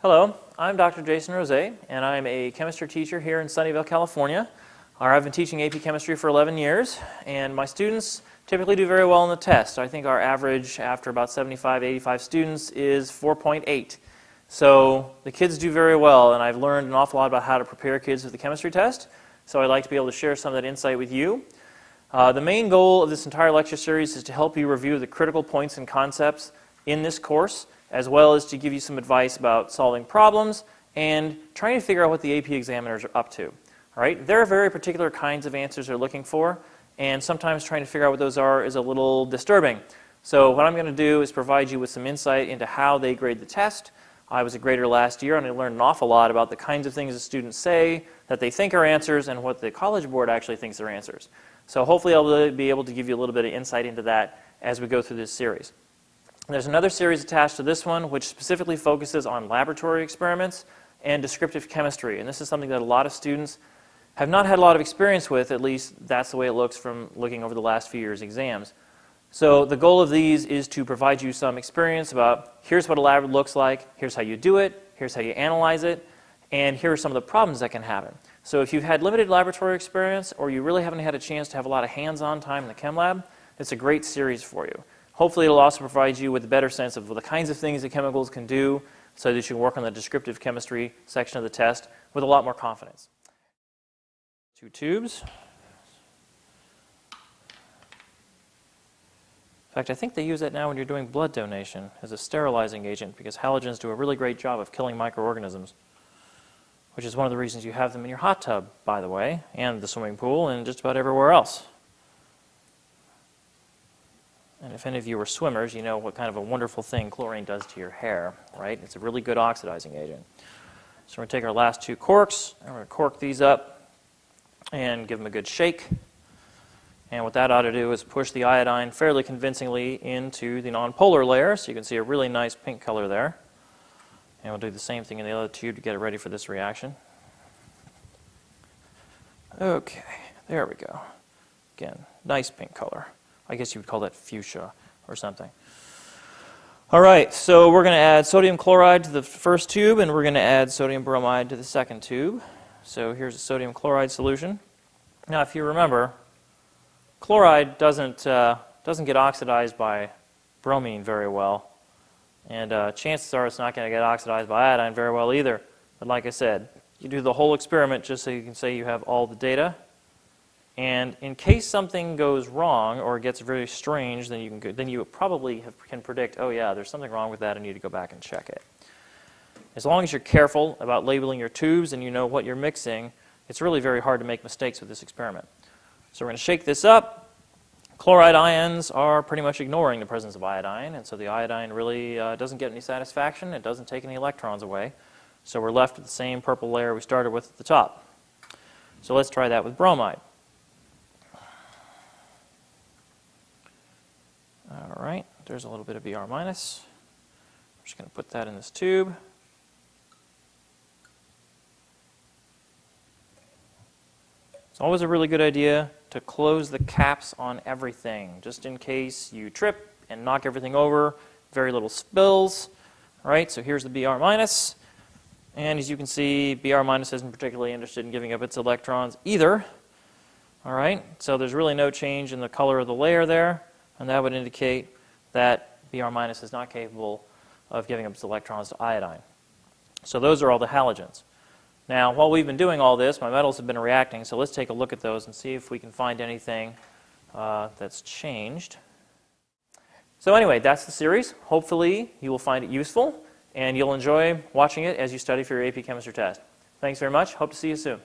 Hello, I'm Dr. Jason Rose, and I'm a chemistry teacher here in Sunnyvale, California. I've been teaching AP Chemistry for 11 years, and my students typically do very well on the test. I think our average after about 75, 85 students is 4.8. So the kids do very well, and I've learned an awful lot about how to prepare kids for the chemistry test, so I'd like to be able to share some of that insight with you. The main goal of this entire lecture series is to help you review the critical points and concepts in this course, as well as to give you some advice about solving problems and trying to figure out what the AP examiners are up to. All right? There are very particular kinds of answers they're looking for, and sometimes trying to figure out what those are is a little disturbing. So what I'm going to do is provide you with some insight into how they grade the test. I was a grader last year, and I learned an awful lot about the kinds of things the students say that they think are answers and what the College Board actually thinks are answers. So hopefully I'll be able to give you a little bit of insight into that as we go through this series. There's another series attached to this one which specifically focuses on laboratory experiments and descriptive chemistry. And this is something that a lot of students have not had a lot of experience with, at least that's the way it looks from looking over the last few years' exams. So the goal of these is to provide you some experience about here's what a lab looks like, here's how you do it, here's how you analyze it, and here are some of the problems that can happen. So if you've had limited laboratory experience or you really haven't had a chance to have a lot of hands-on time in the chem lab, it's a great series for you. Hopefully it'll also provide you with a better sense of the kinds of things that chemicals can do so that you can work on the descriptive chemistry section of the test with a lot more confidence. 2 tubes. In fact, I think they use that now when you're doing blood donation as a sterilizing agent because halogens do a really great job of killing microorganisms, which is one of the reasons you have them in your hot tub, by the way, and the swimming pool and just about everywhere else. And if any of you are swimmers, you know what kind of a wonderful thing chlorine does to your hair, right? It's a really good oxidizing agent. So we're going to take our last 2 corks, and we're going to cork these up and give them a good shake. And what that ought to do is push the iodine fairly convincingly into the nonpolar layer, so you can see a really nice pink color there. And we'll do the same thing in the other tube to get it ready for this reaction. Okay, there we go. Again, nice pink color. I guess you would call that fuchsia or something. All right, so we're going to add sodium chloride to the first tube, and we're going to add sodium bromide to the second tube. So here's a sodium chloride solution. Now, if you remember, chloride doesn't get oxidized by bromine very well, and chances are it's not going to get oxidized by iodine very well either. But like I said, you do the whole experiment just so you can say you have all the data. And in case something goes wrong or gets very strange, then you probably can predict, oh yeah, there's something wrong with that, I need to go back and check it. As long as you're careful about labeling your tubes and you know what you're mixing, it's really very hard to make mistakes with this experiment. So we're going to shake this up. Chloride ions are pretty much ignoring the presence of iodine, and so the iodine really doesn't get any satisfaction. It doesn't take any electrons away. So we're left with the same purple layer we started with at the top. So let's try that with bromide. All right, there's a little bit of Br minus. I'm just going to put that in this tube. It's always a really good idea to close the caps on everything, just in case you trip and knock everything over, very little spills. All right, so here's the Br minus. And as you can see, Br minus isn't particularly interested in giving up its electrons either. All right, so there's really no change in the color of the layer there. And that would indicate that Br minus is not capable of giving up its electrons to iodine. So those are all the halogens. Now, while we've been doing all this, my metals have been reacting, so let's take a look at those and see if we can find anything that's changed. So anyway, that's the series. Hopefully you will find it useful, and you'll enjoy watching it as you study for your AP Chemistry test. Thanks very much. Hope to see you soon.